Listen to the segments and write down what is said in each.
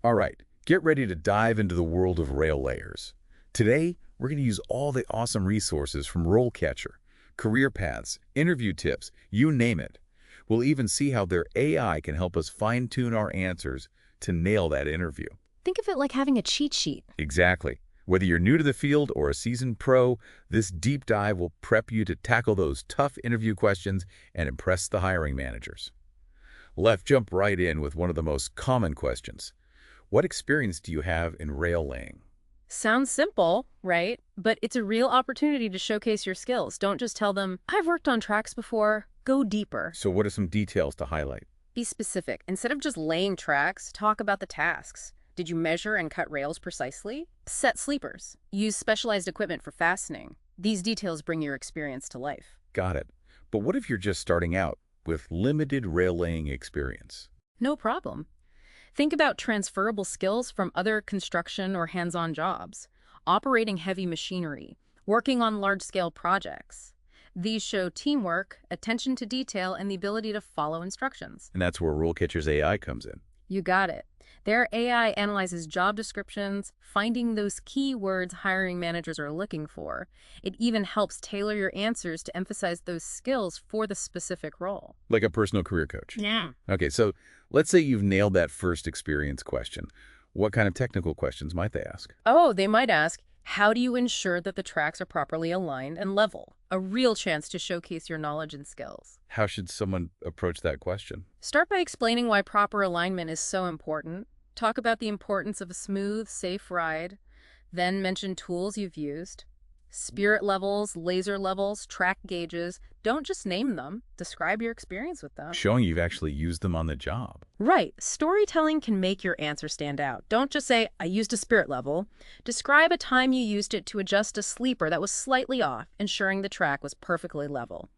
All right, get ready to dive into the world of rail layers. Today, we're going to use all the awesome resources from RoleCatcher, career paths, interview tips, you name it. We'll even see how their AI can help us fine-tune our answers to nail that interview. Think of it like having a cheat sheet. Exactly. Whether you're new to the field or a seasoned pro, this deep dive will prep you to tackle those tough interview questions and impress the hiring managers. Let's jump right in with one of the most common questions. What experience do you have in rail laying? Sounds simple, right? But it's a real opportunity to showcase your skills. Don't just tell them, I've worked on tracks before. Go deeper. So what are some details to highlight? Be specific. Instead of just laying tracks, talk about the tasks. Did you measure and cut rails precisely? Set sleepers. Use specialized equipment for fastening. These details bring your experience to life. Got it. But what if you're just starting out with limited rail laying experience? No problem. Think about transferable skills from other construction or hands-on jobs, operating heavy machinery, working on large-scale projects. These show teamwork, attention to detail, and the ability to follow instructions. And that's where RoleCatcher's AI comes in. You got it. Their AI analyzes job descriptions, finding those key words hiring managers are looking for. It even helps tailor your answers to emphasize those skills for the specific role. Like a personal career coach. Yeah. Okay, so let's say you've nailed that first experience question. What kind of technical questions might they ask? Oh, they might ask, how do you ensure that the tracks are properly aligned and level? A real chance to showcase your knowledge and skills. How should someone approach that question? Start by explaining why proper alignment is so important. Talk about the importance of a smooth, safe ride. Then mention tools you've used. Spirit levels, laser levels, track gauges. Don't just name them. Describe your experience with them. Showing you've actually used them on the job. Right. Storytelling can make your answer stand out. Don't just say, I used a spirit level. Describe a time you used it to adjust a sleeper that was slightly off, ensuring the track was perfectly level.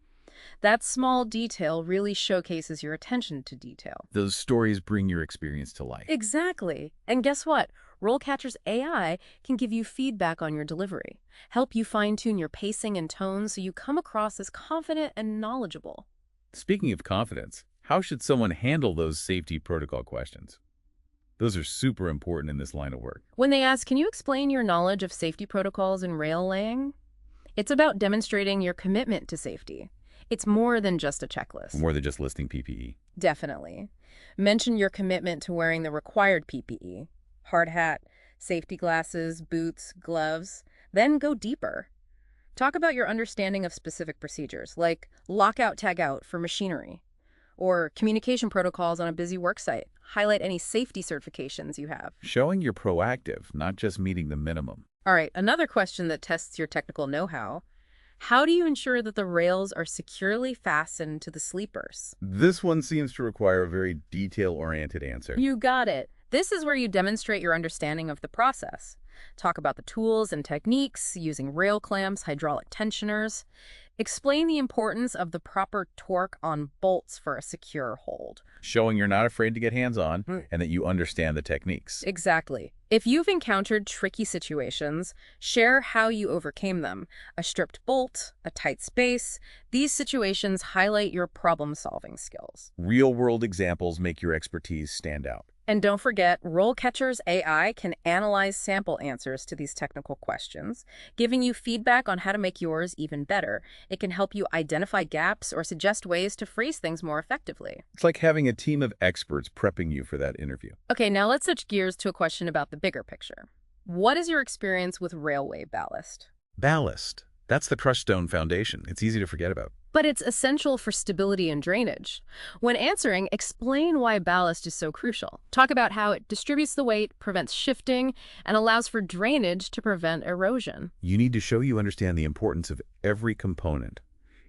That small detail really showcases your attention to detail. Those stories bring your experience to life. Exactly. And guess what? RoleCatcher's AI can give you feedback on your delivery, help you fine-tune your pacing and tone so you come across as confident and knowledgeable. Speaking of confidence, how should someone handle those safety protocol questions? Those are super important in this line of work. When they ask, can you explain your knowledge of safety protocols in rail laying? It's about demonstrating your commitment to safety. It's more than just a checklist. More than just listing PPE. Definitely. Mention your commitment to wearing the required PPE. Hard hat, safety glasses, boots, gloves. Then go deeper. Talk about your understanding of specific procedures, like lockout tagout for machinery, or communication protocols on a busy work site. Highlight any safety certifications you have. Showing you're proactive, not just meeting the minimum. All right, another question that tests your technical know-how. How do you ensure that the rails are securely fastened to the sleepers? This one seems to require a very detail-oriented answer. You got it. This is where you demonstrate your understanding of the process. Talk about the tools and techniques, using rail clamps, hydraulic tensioners. Explain the importance of the proper torque on bolts for a secure hold. Showing you're not afraid to get hands-on and that you understand the techniques. Exactly. If you've encountered tricky situations, share how you overcame them. A stripped bolt, a tight space. These situations highlight your problem-solving skills. Real-world examples make your expertise stand out. And don't forget, RoleCatcher's AI can analyze sample answers to these technical questions, giving you feedback on how to make yours even better. It can help you identify gaps or suggest ways to phrase things more effectively. It's like having a team of experts prepping you for that interview. Okay, now let's switch gears to a question about the bigger picture. What is your experience with railway ballast? Ballast. That's the crushed stone foundation. It's easy to forget about. But it's essential for stability and drainage. When answering, explain why ballast is so crucial. Talk about how it distributes the weight, prevents shifting, and allows for drainage to prevent erosion. You need to show you understand the importance of every component,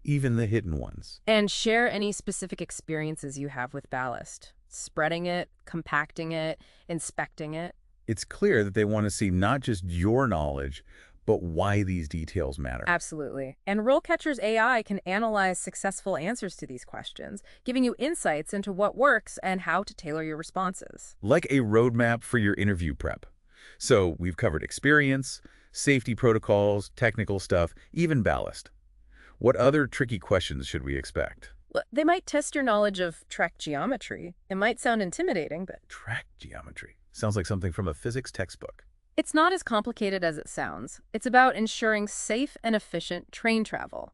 even the hidden ones. And share any specific experiences you have with ballast. Spreading it, compacting it, inspecting it. It's clear that they want to see not just your knowledge, but why these details matter. Absolutely. And RoleCatcher's AI can analyze successful answers to these questions, giving you insights into what works and how to tailor your responses. Like a roadmap for your interview prep. So we've covered experience, safety protocols, technical stuff, even ballast. What other tricky questions should we expect? Well, they might test your knowledge of track geometry. It might sound intimidating, but... Track geometry. Sounds like something from a physics textbook. It's not as complicated as it sounds. It's about ensuring safe and efficient train travel.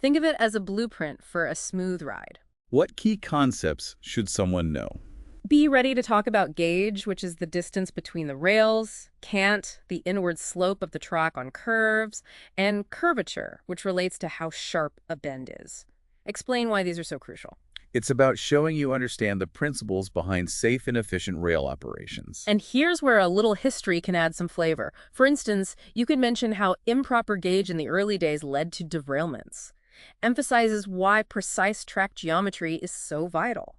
Think of it as a blueprint for a smooth ride. What key concepts should someone know? Be ready to talk about gauge, which is the distance between the rails, cant, the inward slope of the track on curves, and curvature, which relates to how sharp a bend is. Explain why these are so crucial. It's about showing you understand the principles behind safe and efficient rail operations. And here's where a little history can add some flavor. For instance, you could mention how improper gauge in the early days led to derailments. Emphasizes why precise track geometry is so vital.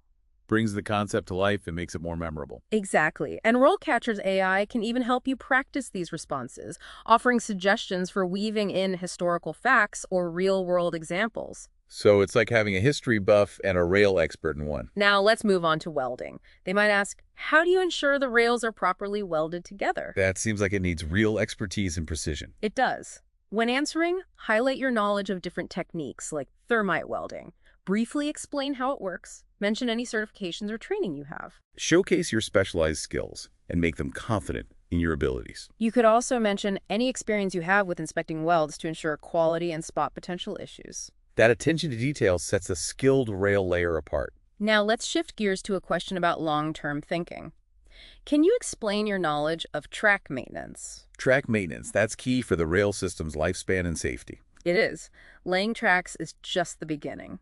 Brings the concept to life and makes it more memorable. Exactly. And RoleCatcher's AI can even help you practice these responses, offering suggestions for weaving in historical facts or real-world examples. So it's like having a history buff and a rail expert in one. Now let's move on to welding. They might ask, how do you ensure the rails are properly welded together? That seems like it needs real expertise and precision. It does. When answering, highlight your knowledge of different techniques like thermite welding. Briefly explain how it works. Mention any certifications or training you have. Showcase your specialized skills and make them confident in your abilities. You could also mention any experience you have with inspecting welds to ensure quality and spot potential issues. That attention to detail sets a skilled rail layer apart. Now let's shift gears to a question about long-term thinking. Can you explain your knowledge of track maintenance? Track maintenance, that's key for the rail system's lifespan and safety. It is. Laying tracks is just the beginning.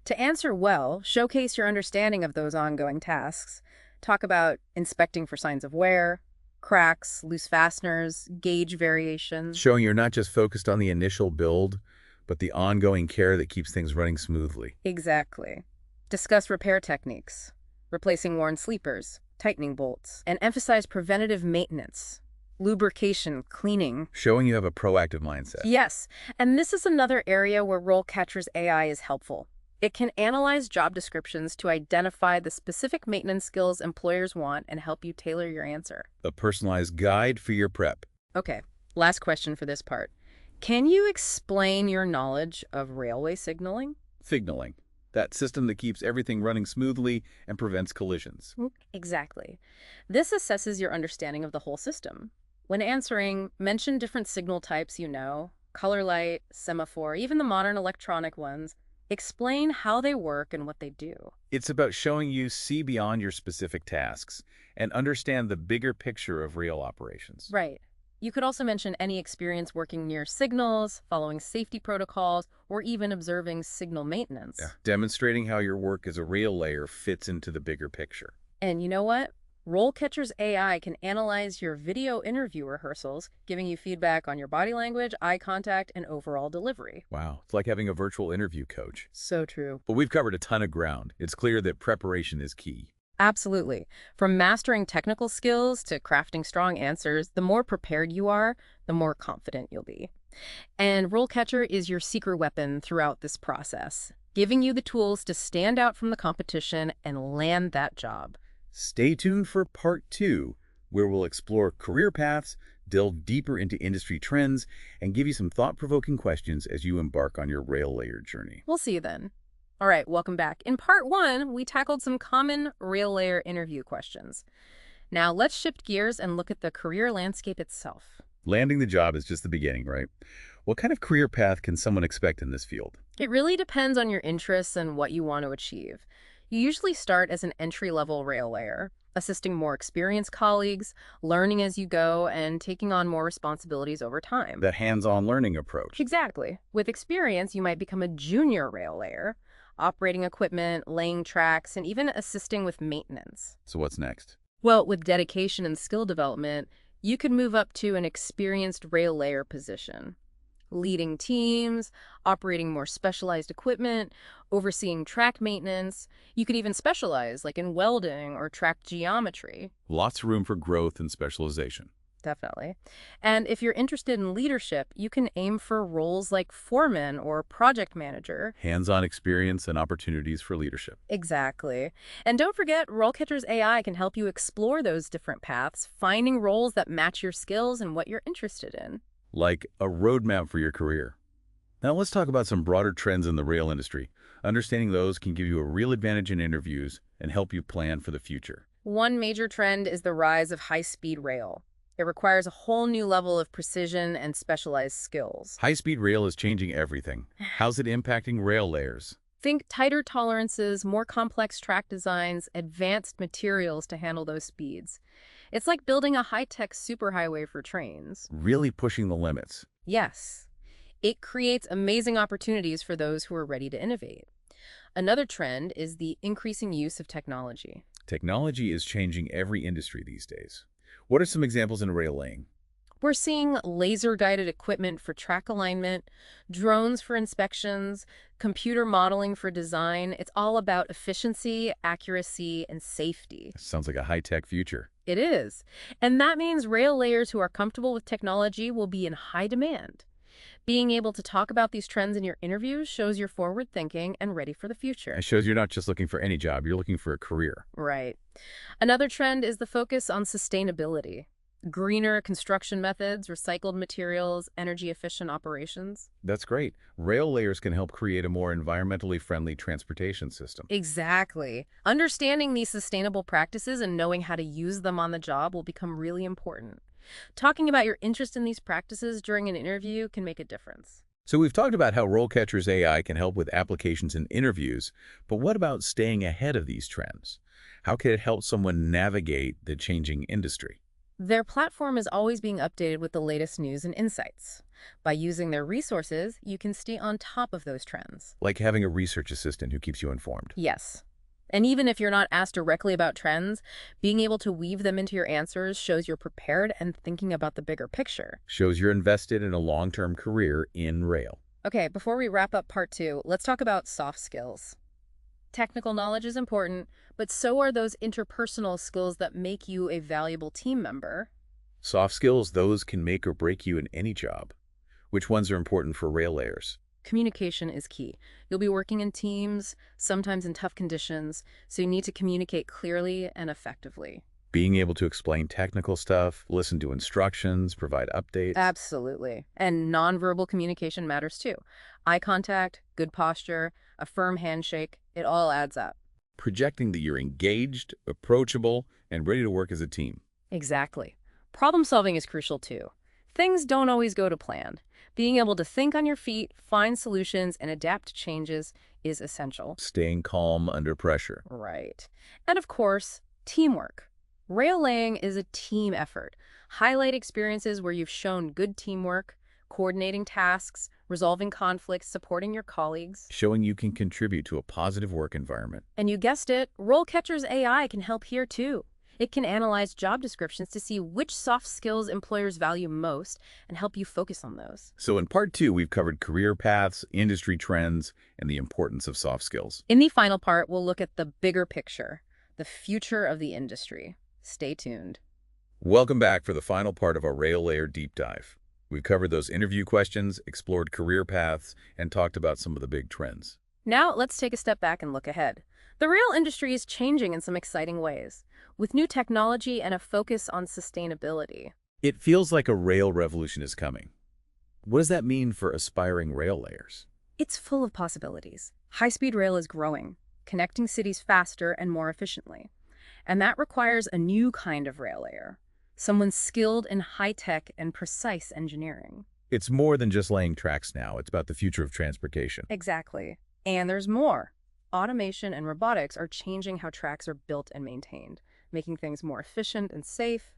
To answer well, showcase your understanding of those ongoing tasks. Talk about inspecting for signs of wear, cracks, loose fasteners, gauge variations. Showing you're not just focused on the initial build, but the ongoing care that keeps things running smoothly. Exactly. Discuss repair techniques, replacing worn sleepers, tightening bolts, and emphasize preventative maintenance, lubrication, cleaning. Showing you have a proactive mindset. Yes, and this is another area where RoleCatcher's AI is helpful. It can analyze job descriptions to identify the specific maintenance skills employers want and help you tailor your answer. A personalized guide for your prep. Okay, last question for this part. Can you explain your knowledge of railway signaling? Signaling. That system that keeps everything running smoothly and prevents collisions. Exactly. This assesses your understanding of the whole system. When answering, mention different signal types you know, color light, semaphore, even the modern electronic ones. Explain how they work and what they do. It's about showing you see beyond your specific tasks and understand the bigger picture of rail operations. Right. You could also mention any experience working near signals, following safety protocols, or even observing signal maintenance. Yeah. Demonstrating how your work as a rail layer fits into the bigger picture. And you know what? RoleCatcher's AI can analyze your video interview rehearsals, giving you feedback on your body language, eye contact, and overall delivery. Wow, it's like having a virtual interview coach. So true. But we've covered a ton of ground. It's clear that preparation is key. Absolutely. From mastering technical skills to crafting strong answers, the more prepared you are, the more confident you'll be. And RoleCatcher is your secret weapon throughout this process, giving you the tools to stand out from the competition and land that job. Stay tuned for part 2, where we'll explore career paths, delve deeper into industry trends, and give you some thought-provoking questions as you embark on your rail layer journey. We'll see you then. All right, welcome back. In part 1, we tackled some common rail layer interview questions. Now let's shift gears and look at the career landscape itself. Landing the job is just the beginning, right? What kind of career path can someone expect in this field? It really depends on your interests and what you want to achieve. You usually start as an entry-level rail layer, assisting more experienced colleagues, learning as you go, and taking on more responsibilities over time. That hands-on learning approach. Exactly. With experience, you might become a junior rail layer, operating equipment, laying tracks, and even assisting with maintenance. So what's next? Well, with dedication and skill development, you could move up to an experienced rail layer position, leading teams, operating more specialized equipment, overseeing track maintenance. You could even specialize, like in welding or track geometry. Lots of room for growth and specialization. Definitely. And if you're interested in leadership, you can aim for roles like foreman or project manager. Hands-on experience and opportunities for leadership. Exactly. And don't forget, RoleCatcher's AI can help you explore those different paths, finding roles that match your skills and what you're interested in. Like a roadmap for your career. Now let's talk about some broader trends in the rail industry. Understanding those can give you a real advantage in interviews and help you plan for the future. One major trend is the rise of high-speed rail. It requires a whole new level of precision and specialized skills. High-speed rail is changing everything. How's it impacting rail layers? Think tighter tolerances, more complex track designs, advanced materials to handle those speeds. It's like building a high-tech superhighway for trains. Really pushing the limits. Yes, it creates amazing opportunities for those who are ready to innovate. Another trend is the increasing use of technology. Technology is changing every industry these days. What are some examples in rail laying? We're seeing laser-guided equipment for track alignment, drones for inspections, computer modeling for design. It's all about efficiency, accuracy, and safety. Sounds like a high-tech future. It is. And that means rail layers who are comfortable with technology will be in high demand. Being able to talk about these trends in your interviews shows you're forward-thinking and ready for the future. It shows you're not just looking for any job, you're looking for a career. Right. Another trend is the focus on sustainability. Greener construction methods, recycled materials, energy-efficient operations. That's great. Rail layers can help create a more environmentally friendly transportation system. Exactly. Understanding these sustainable practices and knowing how to use them on the job will become really important. Talking about your interest in these practices during an interview can make a difference. So we've talked about how RoleCatcher's AI can help with applications and interviews, but what about staying ahead of these trends? How can it help someone navigate the changing industry? Their platform is always being updated with the latest news and insights. By using their resources, you can stay on top of those trends. Like having a research assistant who keeps you informed. Yes. And even if you're not asked directly about trends, being able to weave them into your answers shows you're prepared and thinking about the bigger picture. Shows you're invested in a long-term career in rail. Okay, before we wrap up part 2, let's talk about soft skills. Technical knowledge is important, but so are those interpersonal skills that make you a valuable team member. Soft skills, those can make or break you in any job. Which ones are important for rail layers? Communication is key. You'll be working in teams, sometimes in tough conditions, so you need to communicate clearly and effectively. Being able to explain technical stuff, listen to instructions, provide updates. Absolutely. And nonverbal communication matters too. Eye contact, good posture, a firm handshake, it all adds up. Projecting that you're engaged, approachable, and ready to work as a team. Exactly. Problem solving is crucial too. Things don't always go to plan. Being able to think on your feet, find solutions, and adapt to changes is essential. Staying calm under pressure. Right. And of course, teamwork. Rail laying is a team effort. Highlight experiences where you've shown good teamwork, coordinating tasks, resolving conflicts, supporting your colleagues. Showing you can contribute to a positive work environment. And you guessed it, RoleCatcher's AI can help here too. It can analyze job descriptions to see which soft skills employers value most and help you focus on those. So in part 2, we've covered career paths, industry trends, and the importance of soft skills. In the final part, we'll look at the bigger picture, the future of the industry. Stay tuned. Welcome back for the final part of our rail layer deep dive. We've covered those interview questions, explored career paths, and talked about some of the big trends. Now, let's take a step back and look ahead. The rail industry is changing in some exciting ways, with new technology and a focus on sustainability. It feels like a rail revolution is coming. What does that mean for aspiring rail layers? It's full of possibilities. High-speed rail is growing, connecting cities faster and more efficiently. And that requires a new kind of rail layer, someone skilled in high-tech and precise engineering. It's more than just laying tracks now. It's about the future of transportation. Exactly. And there's more. Automation and robotics are changing how tracks are built and maintained, making things more efficient and safe.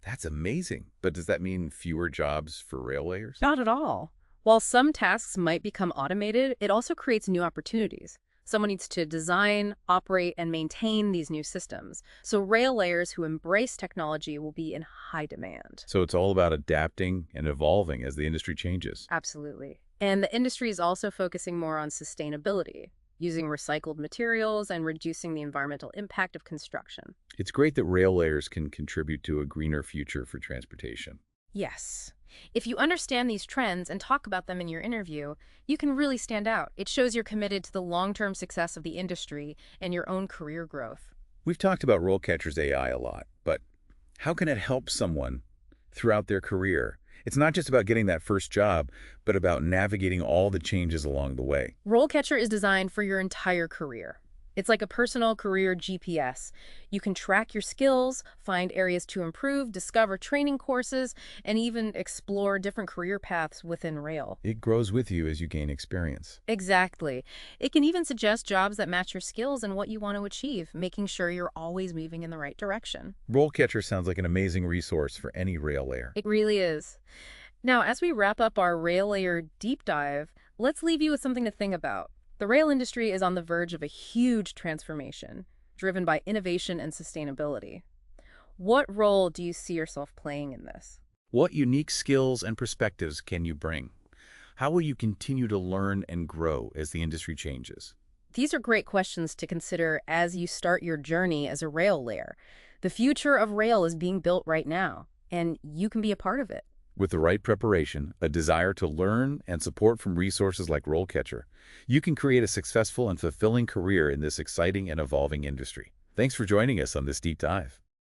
That's amazing. But does that mean fewer jobs for rail layers? Not at all. While some tasks might become automated, it also creates new opportunities. Someone needs to design, operate, and maintain these new systems. So rail layers who embrace technology will be in high demand. So it's all about adapting and evolving as the industry changes. Absolutely. And the industry is also focusing more on sustainability, using recycled materials and reducing the environmental impact of construction. It's great that rail layers can contribute to a greener future for transportation. Yes. If you understand these trends and talk about them in your interview, you can really stand out. It shows you're committed to the long-term success of the industry and your own career growth. We've talked about RoleCatcher's AI a lot, but how can it help someone throughout their career? It's not just about getting that first job, but about navigating all the changes along the way. RoleCatcher is designed for your entire career. It's like a personal career GPS. You can track your skills, find areas to improve, discover training courses, and even explore different career paths within Rail. It grows with you as you gain experience. Exactly. It can even suggest jobs that match your skills and what you want to achieve, making sure you're always moving in the right direction. RoleCatcher sounds like an amazing resource for any rail layer. It really is. Now, as we wrap up our rail layer deep dive, let's leave you with something to think about. The rail industry is on the verge of a huge transformation, driven by innovation and sustainability. What role do you see yourself playing in this? What unique skills and perspectives can you bring? How will you continue to learn and grow as the industry changes? These are great questions to consider as you start your journey as a rail layer. The future of rail is being built right now, and you can be a part of it. With the right preparation, a desire to learn, and support from resources like RoleCatcher, you can create a successful and fulfilling career in this exciting and evolving industry. Thanks for joining us on this deep dive.